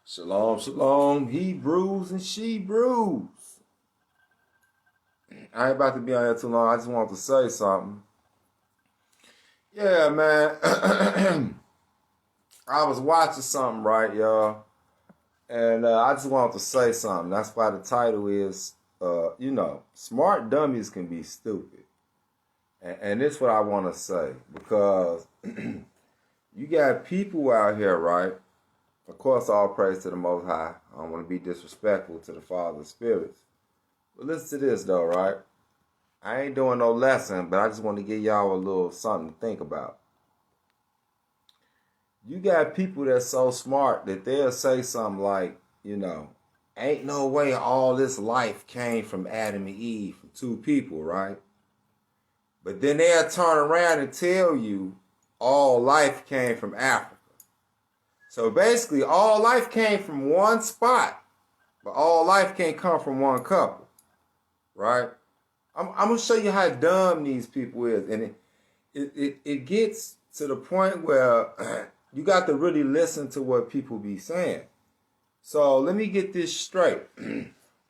Shalom, shalom, Hebrews and she brews. I ain't about to be on here too long. I just want to say something. Yeah, man. I was watching something, right, y'all? And I just wanted to say something. That's why the title is, smart dummies can be stupid. And this is what I want to say. Because you got people out here, right? Of course, all praise to the Most High. I don't want to be disrespectful to the Father of Spirits. But listen to this, though, right? I ain't doing no lesson, but I just want to give y'all a little something to think about. You got people that's so smart that they'll say something like, ain't no way all this life came from Adam and Eve, from two people, right? But then they'll turn around and tell you all life came from Africa. So basically, all life came from one spot, but all life can't come from one couple, right? I'm going to show you how dumb these people is. And it gets to the point where you got to really listen to what people be saying. So let me get this straight.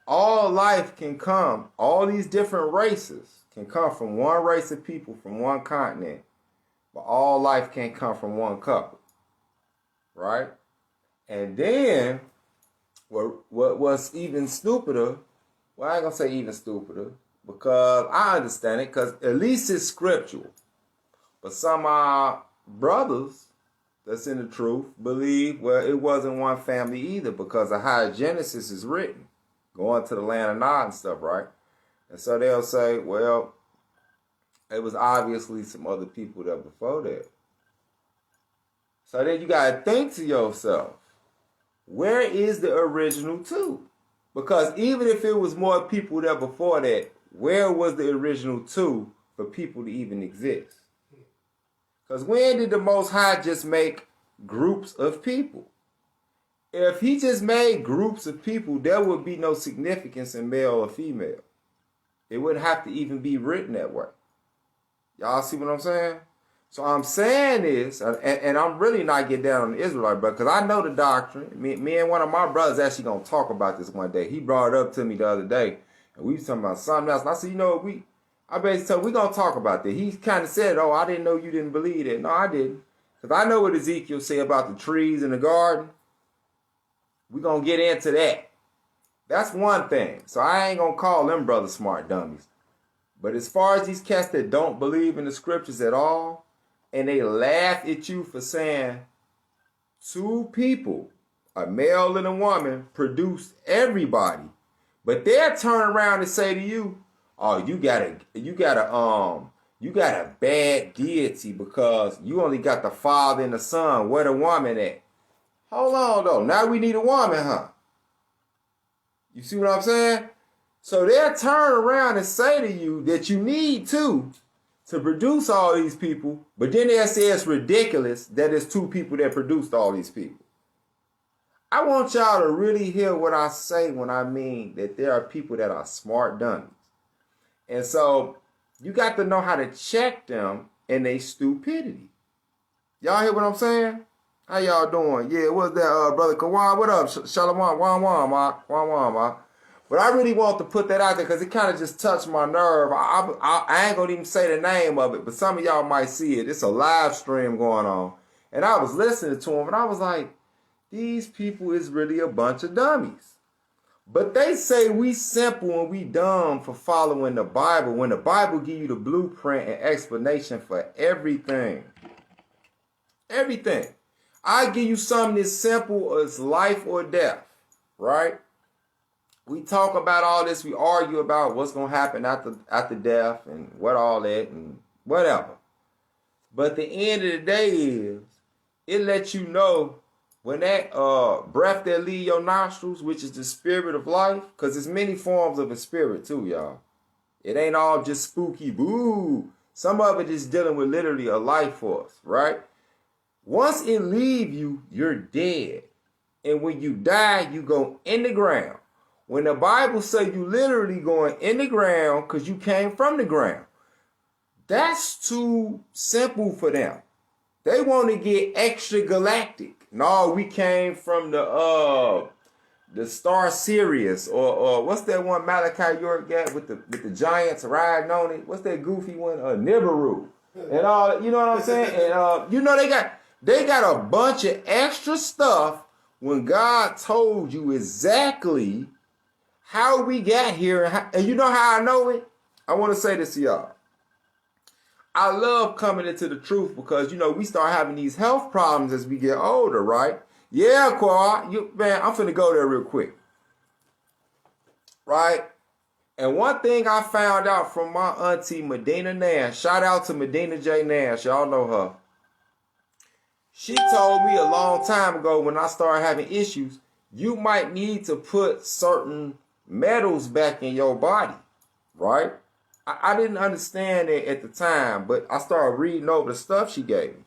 All life can come, all these different races can come from one race of people from one continent, but all life can't come from one couple. Right? And then, what's even stupider, well, I ain't gonna say even stupider, because I understand it, because at least it's scriptural. But some of our brothers that's in the truth believe, well, it wasn't one family either, because of how Genesis is written, going to the land of Nod and stuff, right? And so they'll say, well, it was obviously some other people there before that. So then you got to think to yourself, where is the original two? Because even if it was more people there before that, where was the original two for people to even exist? Because when did the Most High just make groups of people? If he just made groups of people, there would be no significance in male or female. It wouldn't have to even be written that way. Y'all see what I'm saying? So I'm saying this, and I'm really not getting down on the Israelite, but because I know the doctrine. Me and one of my brothers actually going to talk about this one day. He brought it up to me the other day, and we was talking about something else. And I said, I basically told him, we're going to talk about that. He kind of said, oh, I didn't know you didn't believe it. No, I didn't. Because I know what Ezekiel said about the trees in the garden. We're going to get into that. That's one thing. So I ain't going to call them brothers smart dummies. But as far as these cats that don't believe in the scriptures at all, and they laugh at you for saying two people, a male and a woman, produced everybody. But they'll turn around and say to you, oh, you got a bad deity because you only got the father and the son. Where the woman at? Hold on, though. Now we need a woman, huh? You see what I'm saying? So they'll turn around and say to you that you need two to produce all these people, but then they'll say it's ridiculous that it's two people that produced all these people. I want y'all to really hear what I say when I mean that there are people that are smart dummies. And so you got to know how to check them in their stupidity. Y'all hear what I'm saying? How y'all doing? Yeah, what's that, Brother Kawan? What up? Shalom, Wan. But I really want to put that out there because it kind of just touched my nerve. I ain't going to even say the name of it, but some of y'all might see it. It's a live stream going on. And I was listening to him, and I was like, these people is really a bunch of dummies. But they say we simple and we dumb for following the Bible when the Bible give you the blueprint and explanation for everything. Everything. I give you something as simple as life or death, right? We talk about all this. We argue about what's going to happen after death and what all that and whatever. But the end of the day is, it lets you know when that breath that leave your nostrils, which is the spirit of life, because there's many forms of a spirit too, y'all. It ain't all just spooky boo. Some of it is dealing with literally a life force, right? Once it leave you, you're dead. And when you die, you go in the ground. When the Bible say you literally going in the ground because you came from the ground, that's too simple for them. They want to get extra galactic. No, we came from the Star Sirius, or what's that one Malachi York got with the Giants riding on it? What's that goofy one? Nibiru. And all, you know what I'm saying? And you know they got a bunch of extra stuff when God told you exactly how we got here. And you know how I know it? I want to say this to y'all. I love coming into the truth because, you know, we start having these health problems as we get older, right? Yeah, Quad, man, I'm finna go there real quick. Right? And one thing I found out from my auntie Medina Nash, shout out to Medina J. Nash, y'all know her. She told me a long time ago when I started having issues, you might need to put certain metals back in your body, right? I didn't understand it at the time, but I started reading over the stuff she gave me.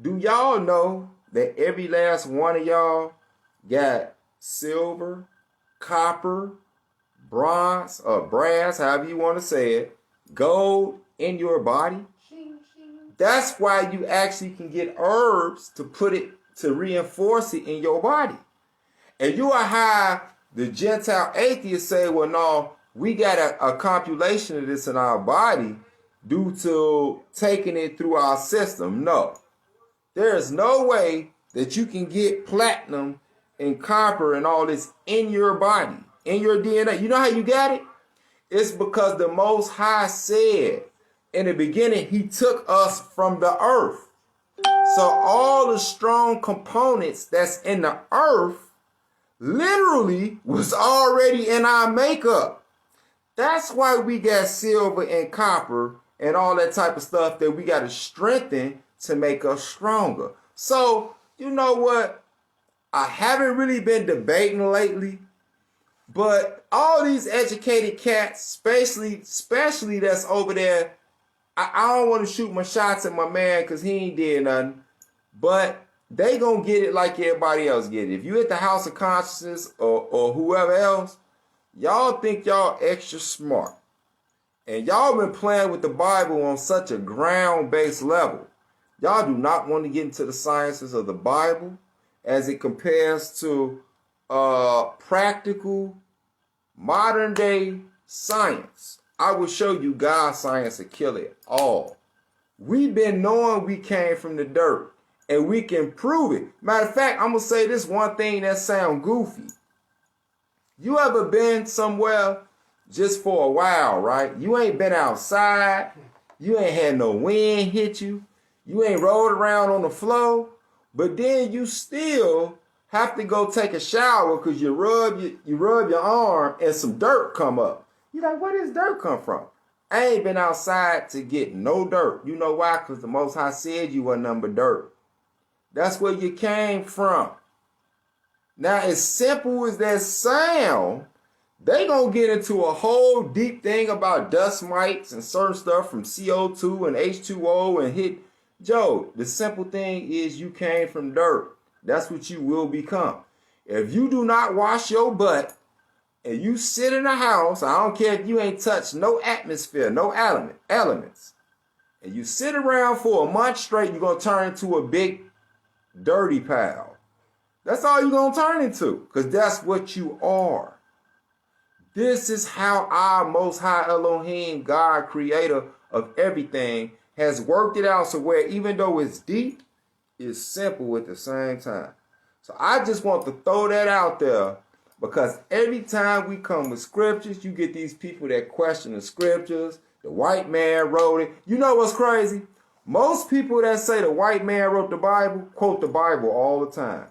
Do y'all know that every last one of y'all got silver, copper, bronze, or brass, however you want to say it, gold in your body? That's why you actually can get herbs to put it, to reinforce it in your body. And you are how the Gentile atheists say, well, no, we got a compilation of this in our body due to taking it through our system. No, there is no way that you can get platinum and copper and all this in your body, in your DNA. You know how you got it? It's because the Most High said in the beginning, he took us from the earth. So all the strong components that's in the earth literally was already in our makeup. That's why we got silver and copper and all that type of stuff that we got to strengthen to make us stronger. So, you know what? I haven't really been debating lately, but all these educated cats, especially that's over there, I don't want to shoot my shots at my man because he ain't did nothing, but they gonna get it like everybody else get it. If you at the House of Consciousness or whoever else, y'all think y'all extra smart. And y'all been playing with the Bible on such a ground-based level. Y'all do not want to get into the sciences of the Bible as it compares to practical, modern-day science. I will show you God's science to kill it all. We've been knowing we came from the dirt, and we can prove it. Matter of fact, I'm going to say this one thing that sounds goofy. You ever been somewhere just for a while, right? You ain't been outside. You ain't had no wind hit you. You ain't rolled around on the floor. But then you still have to go take a shower because you rub your arm and some dirt come up. You're like, where does dirt come from? I ain't been outside to get no dirt. You know why? Because the Most High said you were nothing but dirt. That's where you came from. Now, as simple as that sound, they gonna get into a whole deep thing about dust mites and certain stuff from CO2 and H2O and hit. Joe, the simple thing is you came from dirt. That's what you will become. If you do not wash your butt and you sit in a house, I don't care if you ain't touched no atmosphere, no elements, and you sit around for a month straight, you're gonna turn into a big dirty pile. That's all you're going to turn into, because that's what you are. This is how our Most High Elohim, God, creator of everything, has worked it out so where even though it's deep, it's simple at the same time. So I just want to throw that out there because every time we come with scriptures, you get these people that question the scriptures. The white man wrote it. You know what's crazy? Most people that say the white man wrote the Bible quote the Bible all the time.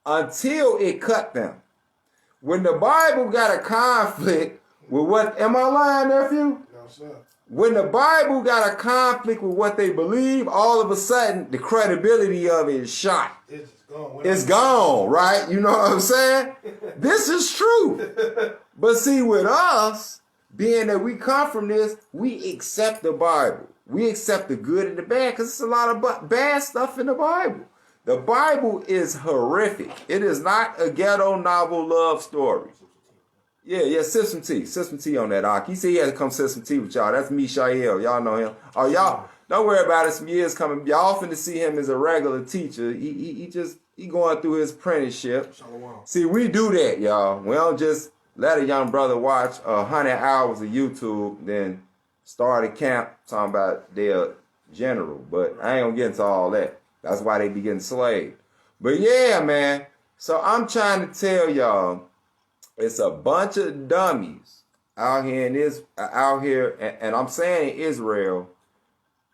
Until it cut them. When the Bible got a conflict with what, am I lying, nephew? No, sir. When the Bible got a conflict with what they believe, all of a sudden the credibility of it is shot. It's just gone. It's gone, right? You know what I'm saying? This is true. But see, with us, being that we come from this, we accept the Bible. We accept the good and the bad because there's a lot of bad stuff in the Bible. The Bible is horrific. It is not a ghetto novel love story. Yeah, sip some tea on that, Ak. He said he had to come sip some tea with y'all. That's Mishael. Y'all know him. Oh, y'all, don't worry about it. Some years coming. Y'all finna see him as a regular teacher. He just He going through his apprenticeship. Shalom. See, we do that, y'all. We don't just let a young brother watch 100 hours of YouTube, then start a camp talking about their general. But I ain't gonna get into all that. That's why they be getting slaved. But yeah, man. So I'm trying to tell y'all, it's a bunch of dummies out here and I'm saying in Israel.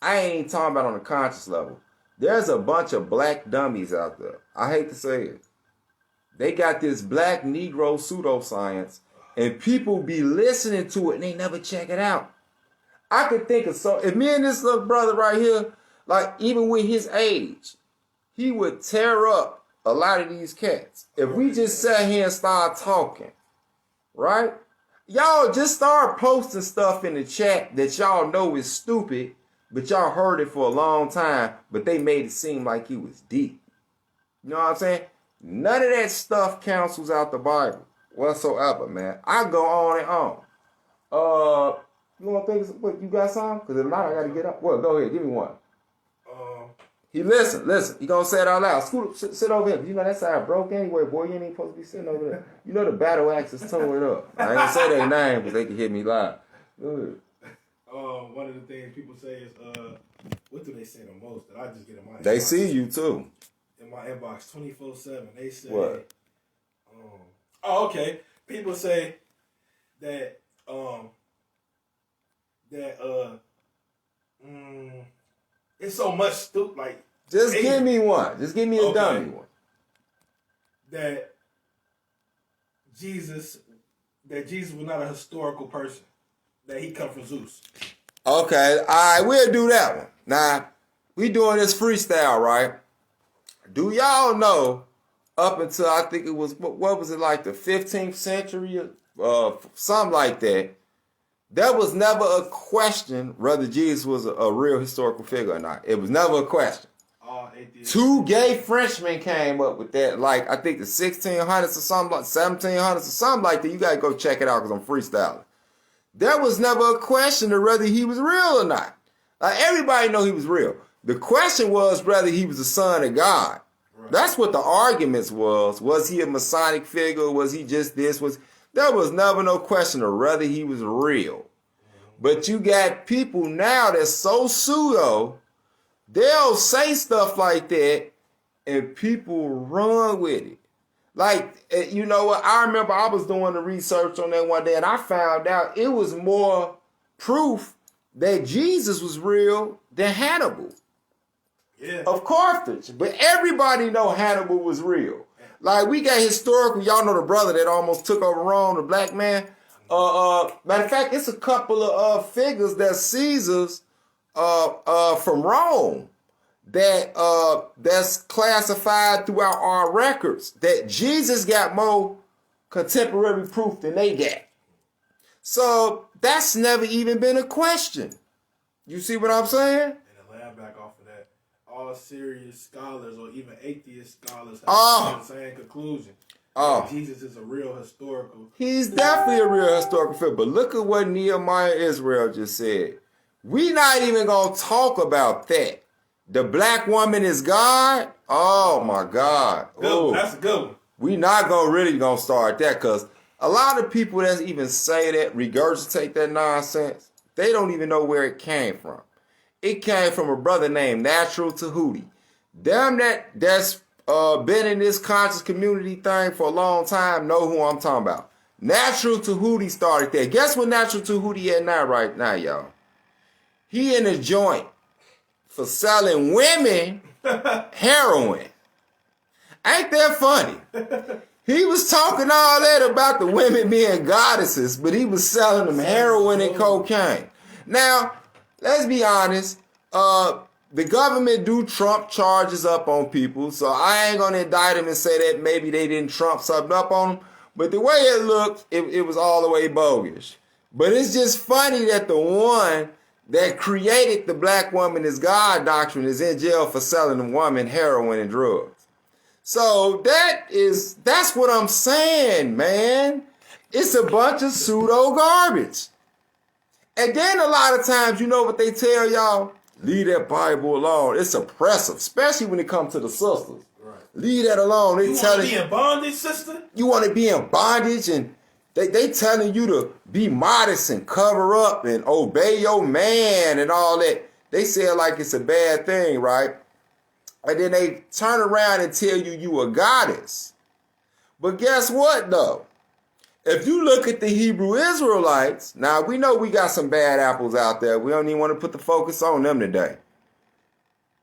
I ain't even talking about on a conscious level. There's a bunch of black dummies out there. I hate to say it. They got this black Negro pseudoscience, and people be listening to it and they never check it out. I could think of if me and this little brother right here, like even with his age, he would tear up a lot of these cats. If we just sat here and started talking, right? Y'all just start posting stuff in the chat that y'all know is stupid, but y'all heard it for a long time, but they made it seem like it was deep. You know what I'm saying? None of that stuff cancels out the Bible whatsoever, man. I go on and on. You want to think, what, you got some? Because if not, I got to get up. Well, go ahead. Give me one. He listen. You going to say it out loud. Sit over here. You know that side broke anyway, boy. You ain't even supposed to be sitting over there. You know the battle axe is towing it up. I ain't going to say their name because they can hit me live. Go ahead. One of the things people say is, what do they say the most? That I just get in my They inbox. see you too. In my inbox 24/7. They say, what? Okay. People say that, it's so much stupid. Like, just give me one. Just give me a dummy one. That Jesus was not a historical person. That he come from Zeus. Okay, all right, we'll do that one. Now, we doing this freestyle, right? Do y'all know, up until I think it was, what was it, like the 15th century, something like that, there was never a question whether Jesus was a real historical figure or not. It was never a question. Two gay Frenchmen came up with that, like I think the 1600s or something, like 1700s or something like that. You gotta go check it out because I'm freestyling. There was never a question of whether he was real or not. Like, everybody know he was real. The question was whether he was the son of God. Right. That's what the arguments was. Was he a Masonic figure? Was he just this? There was never no question of whether he was real. But you got people now that's so pseudo, they'll say stuff like that and people run with it. Like, you know what? I remember I was doing the research on that one day and I found out it was more proof that Jesus was real than Hannibal. Yeah. Of Carthage. But everybody know Hannibal was real. Like, we got historical, y'all know the brother that almost took over Rome, the black man. Matter of fact, it's a couple of figures that Caesars from Rome that's classified throughout our records that Jesus got more contemporary proof than they got. So that's never even been a question. You see what I'm saying? And to land back off of that, all serious scholars or even atheist scholars have the same conclusion. Jesus is a real historical. He's definitely a real historical figure. But look at what Nehemiah Israel just said. We not even going to talk about that. The black woman is God? Oh, my God. Good. That's a good one. We not really going to start that because a lot of people that even say that, regurgitate that nonsense, they don't even know where it came from. It came from a brother named Natural Tahuti. Them that's been in this conscious community thing for a long time know who I'm talking about. Natural Tahuti started that. Guess what Natural Tahuti at now right now, y'all? He in a joint for selling women heroin. Ain't that funny? He was talking all that about the women being goddesses, but he was selling them heroin and cocaine. Now, let's be honest. The government do trump charges up on people, so I ain't going to indict them and say that maybe they didn't trump something up on them. But the way it looked, it was all the way bogus. But it's just funny that the one that created the black woman is God doctrine is in jail for selling a woman heroin and drugs. So that's what I'm saying, man. It's a bunch of pseudo garbage. And then a lot of times, you know what they tell y'all? Leave that Bible alone. It's oppressive, especially when it comes to the sisters. Right. Leave that alone. You want to be in bondage, sister? You want to be in bondage, and they telling you to be modest and cover up and obey your man and all that. They say it like it's a bad thing, right? And then they turn around and tell you a goddess. But guess what, though? If you look at the Hebrew Israelites, now we know we got some bad apples out there. We don't even want to put the focus on them today.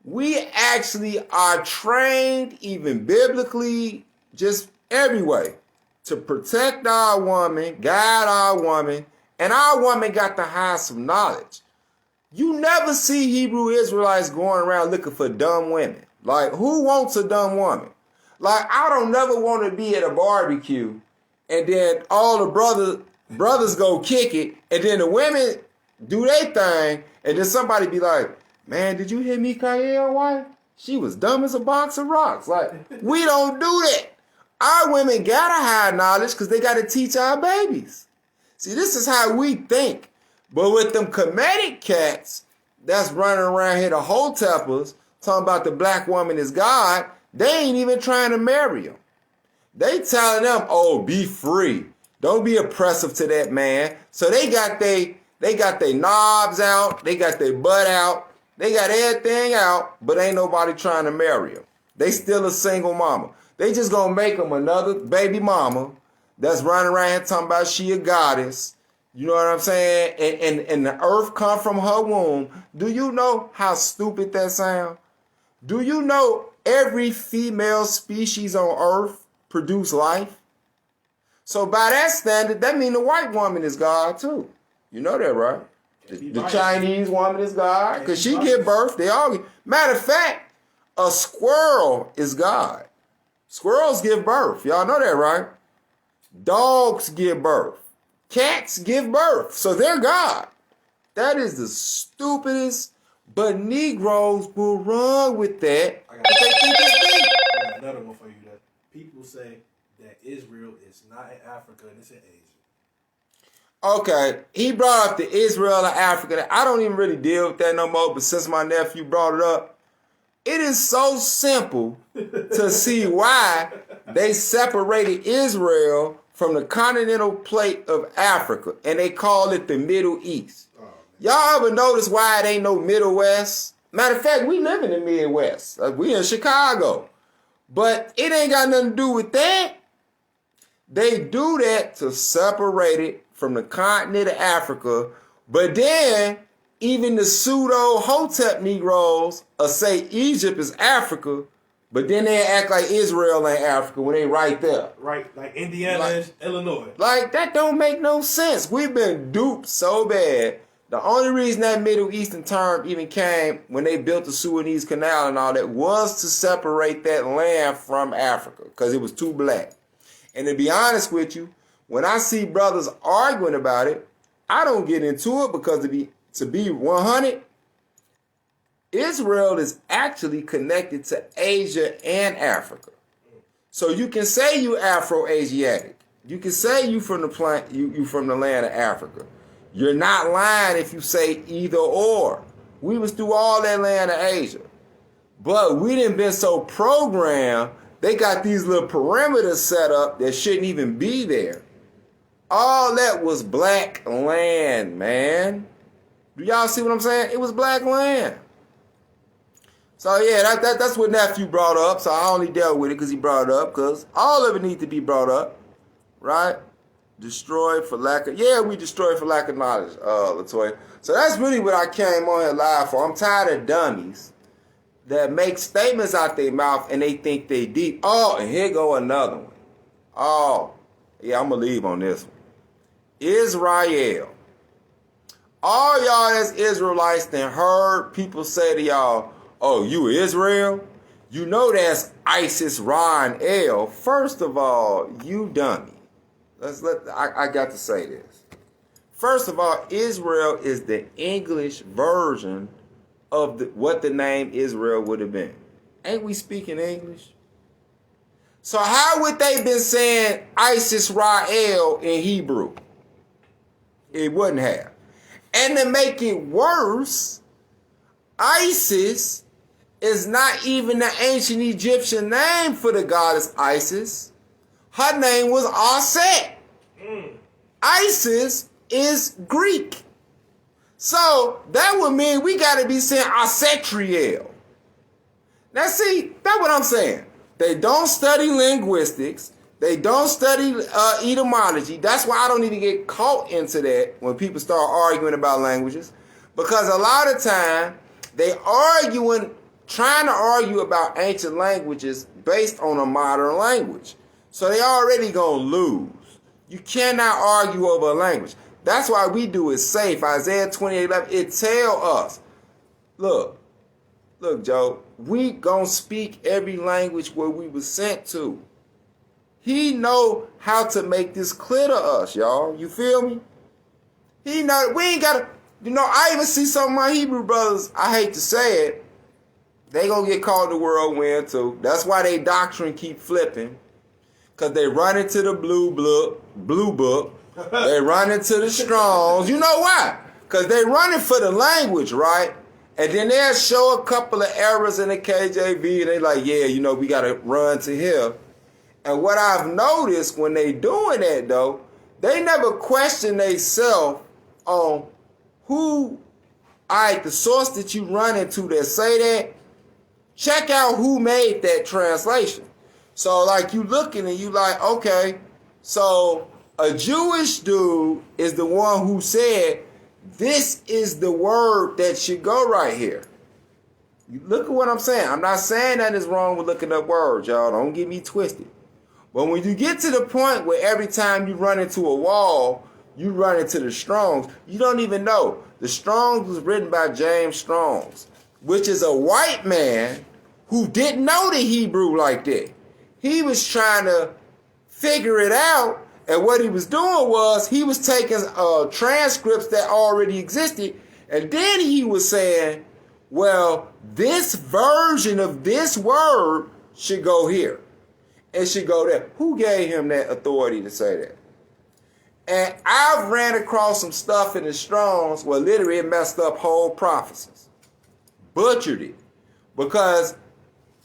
We actually are trained, even biblically, just every way, to protect our woman, guide our woman, and our woman got to have some knowledge. You never see Hebrew Israelites going around looking for dumb women. Like, who wants a dumb woman? Like, I don't never want to be at a barbecue and then all the brothers go kick it, and then the women do their thing, and then somebody be like, man, did you hear Mikael's wife? She was dumb as a box of rocks. Like, we don't do that. Our women gotta have knowledge because they gotta teach our babies. See, this is how we think. But with them Kemetic cats that's running around here, the hotepers, talking about the black woman is God, they ain't even trying to marry them. They telling them, oh, be free. Don't be oppressive to that man. So they got their knobs out. They got their butt out. They got everything out, but ain't nobody trying to marry them. They still a single mama. They just gonna make them another baby mama that's running around here talking about she a goddess. You know what I'm saying? And the earth come from her womb. Do you know how stupid that sounds? Do you know every female species on earth produce life? So by that standard, that means the white woman is God too. You know that, right? The Chinese woman is God because she give birth. They all matter of fact, a squirrel is God. Squirrels give birth. Y'all know that, right? Dogs give birth. Cats give birth. So they're God. That is the stupidest, but Negroes will run with that. I got another one for you. That people say that Israel is not in Africa and it's in Asia. Okay, he brought up the Israel and Africa. I don't even really deal with that no more, but since my nephew brought it up, it is so simple to see why they separated Israel from the continental plate of Africa, and they call it the Middle East. Y'all ever notice why it ain't no Middle West? Matter of fact, we live in the Midwest. We in Chicago. But it ain't got nothing to do with that. They do that to separate it from the continent of Africa. But then, even the pseudo hotep Negroes will say Egypt is Africa, but then they act like Israel ain't Africa when they right there. Right, like Indiana is Illinois. Like, that don't make no sense. We've been duped so bad. The only reason that Middle Eastern term even came when they built the Suez Canal and all that was to separate that land from Africa because it was too black. And to be honest with you, when I see brothers arguing about it, I don't get into it because to be 100, Israel is actually connected to Asia and Africa. So you can say you Afro-Asiatic. You can say you from the land of Africa. You're not lying if you say either or. We was through all that land of Asia. But we didn't been so programmed, they got these little perimeters set up that shouldn't even be there. All that was black land, man. Do y'all see what I'm saying? It was black land. So yeah, that's what nephew brought up. So I only dealt with it because he brought it up, because all of it needs to be brought up, right? Destroyed for lack of, we destroyed for lack of knowledge, Latoya. So that's really what I came on here live for. I'm tired of dummies that make statements out their mouth and they think they deep. Oh, and here go another one. Oh, yeah, I'm going to leave on this one. Israel. All y'all that's Israelites that heard people say to y'all, oh, you Israel? You know that's ISIS, Ra, and El. First of all, you dummy. I got to say this. First of all, Israel is the English version of what the name Israel would have been. Ain't we speaking English? So how would they been saying ISIS, Ra, El in Hebrew? It wouldn't have. And to make it worse, ISIS is not even the ancient Egyptian name for the goddess Isis. Her name was Aset. Isis is Greek. So that would mean we got to be saying Asetriel. Now see, that's what I'm saying. They don't study linguistics. They don't study etymology. That's why I don't even get caught into that when people start arguing about languages. Because a lot of time, they trying to argue about ancient languages based on a modern language. So they already gonna lose. You cannot argue over a language. That's why we do it safe. Isaiah 28:11, it tell us, look, Joe, we gonna speak every language where we were sent to. He know how to make this clear to us, y'all. You feel me? He know, we ain't gotta, I even see some of my Hebrew brothers, I hate to say it, they gonna get called the whirlwind too. That's why they doctrine keep flipping. Because they run into the blue book. They run into the Strongs. You know why? Because they running for the language, right? And then they'll show a couple of errors in the KJV. And they like, yeah, we got to run to here. And what I've noticed when they doing that, though, they never question themselves on the source that you run into that say that. Check out who made that translation. So, like, you looking and you like, okay, so a Jewish dude is the one who said, this is the word that should go right here. You look at what I'm saying. I'm not saying that is wrong with looking up words, y'all. Don't get me twisted. But when you get to the point where every time you run into a wall, you run into the Strongs, you don't even know. The Strongs was written by James Strongs, which is a white man who didn't know the Hebrew like that. He was trying to figure it out, and what he was doing was he was taking transcripts that already existed, and then he was saying, well, this version of this word should go here. It should go there. Who gave him that authority to say that? And I've ran across some stuff in the Strongs where literally it messed up whole prophecies. Butchered it. Because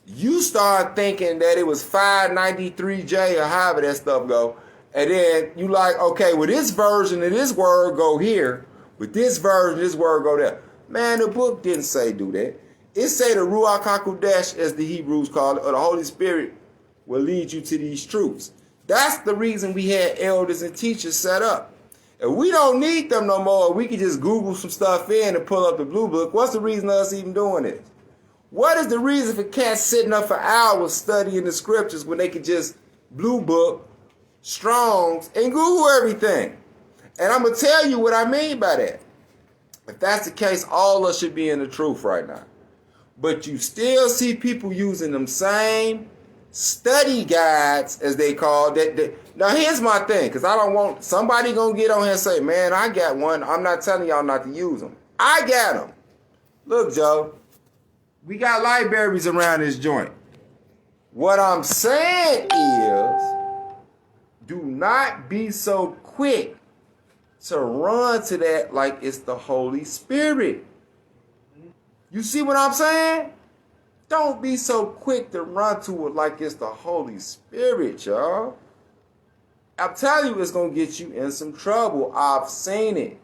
you start thinking that it was 593J or however that stuff go. And then you like, okay, well, this version of this word go here. With this version, this word go there. Man, the book didn't say do that. It say the Ruach HaKodesh, as the Hebrews call it, or the Holy Spirit, will lead you to these truths. That's the reason we had elders and teachers set up. If we don't need them no more, we can just Google some stuff in and pull up the blue book. What's the reason of us even doing this? What is the reason for cats sitting up for hours studying the scriptures when they could just blue book, Strongs, and Google everything? And I'm going to tell you what I mean by that. If that's the case, all of us should be in the truth right now. But you still see people using them same study guides, as they call that. Now, here's my thing, because I don't want somebody going to get on here and say, man, I got one. I'm not telling y'all not to use them. I got them. Look, Joe, we got libraries around this joint. What I'm saying is, do not be so quick to run to that like it's the Holy Spirit. You see what I'm saying? Don't be so quick to run to it like it's the Holy Spirit, y'all. I'm telling you, it's going to get you in some trouble. I've seen it.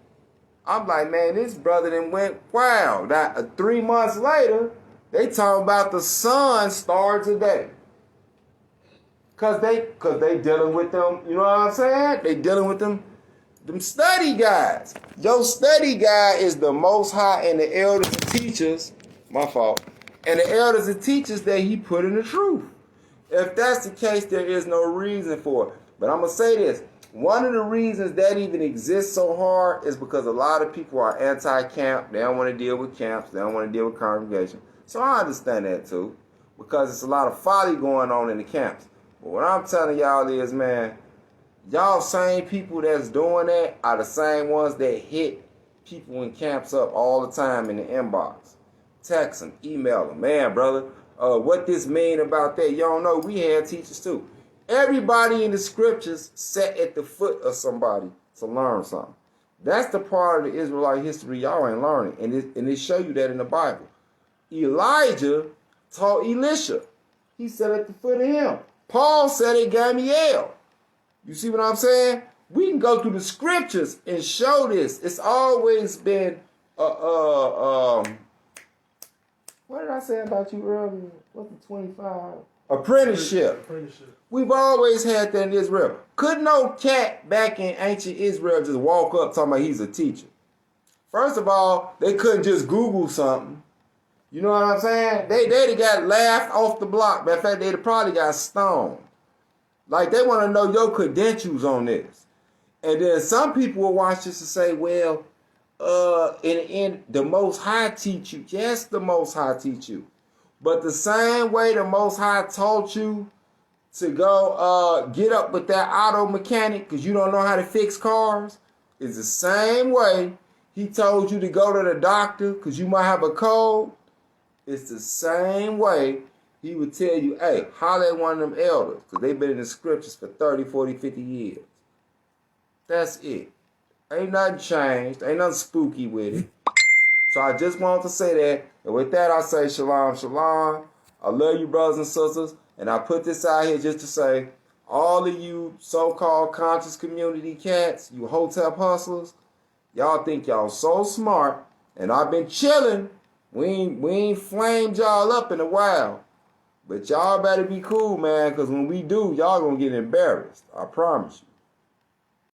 I'm like, man, this brother then went wild. Now, 3 months later, they talking about the sun star today. Cause they dealing with them, you know what I'm saying? They dealing with them study guides. Your study guide is the Most High and the elders and teachers, my fault, and the elders and teachers that he put in the truth. If that's the case, there is no reason for it. But I'm going to say this. One of the reasons that even exists so hard is because a lot of people are anti-camp. They don't want to deal with camps. They don't want to deal with congregation. So I understand that too, because it's a lot of folly going on in the camps. But what I'm telling y'all is, man, y'all same people that's doing that are the same ones that hit people in camps up all the time in the inbox. Text them, email them. Man, brother, what this mean about that? Y'all know we had teachers too. Everybody in the scriptures sat at the foot of somebody to learn something. That's the part of the Israelite history y'all ain't learning. And it show you that in the Bible. Elijah taught Elisha. He sat at the foot of him. Paul sat at Gamaliel. You see what I'm saying? We can go through the scriptures and show this. It's always been what did I say about you earlier? What's the 25? Apprenticeship. We've always had that in Israel. Could no cat back in ancient Israel just walk up talking about he's a teacher? First of all, they couldn't just Google something. You know what I'm saying? They'd have got laughed off the block. Matter of fact, they'd have probably got stoned. Like, they want to know your credentials on this. And then some people will watch this and say, well, in the Most High teach you. Yes, the Most High teach you. But the same way the Most High taught you to go get up with that auto mechanic because you don't know how to fix cars is the same way he told you to go to the doctor because you might have a cold. It's the same way he would tell you, hey, holler at one of them elders because they've been in the scriptures for 30, 40, 50 years. That's it. Ain't nothing changed. Ain't nothing spooky with it. So I just wanted to say that. And with that, I say shalom, shalom. I love you, brothers and sisters. And I put this out here just to say, all of you so-called conscious community cats, you hotep hustlers, y'all think y'all so smart. And I've been chilling. We ain't flamed y'all up in a while. But y'all better be cool, man, because when we do, y'all gonna get embarrassed. I promise you.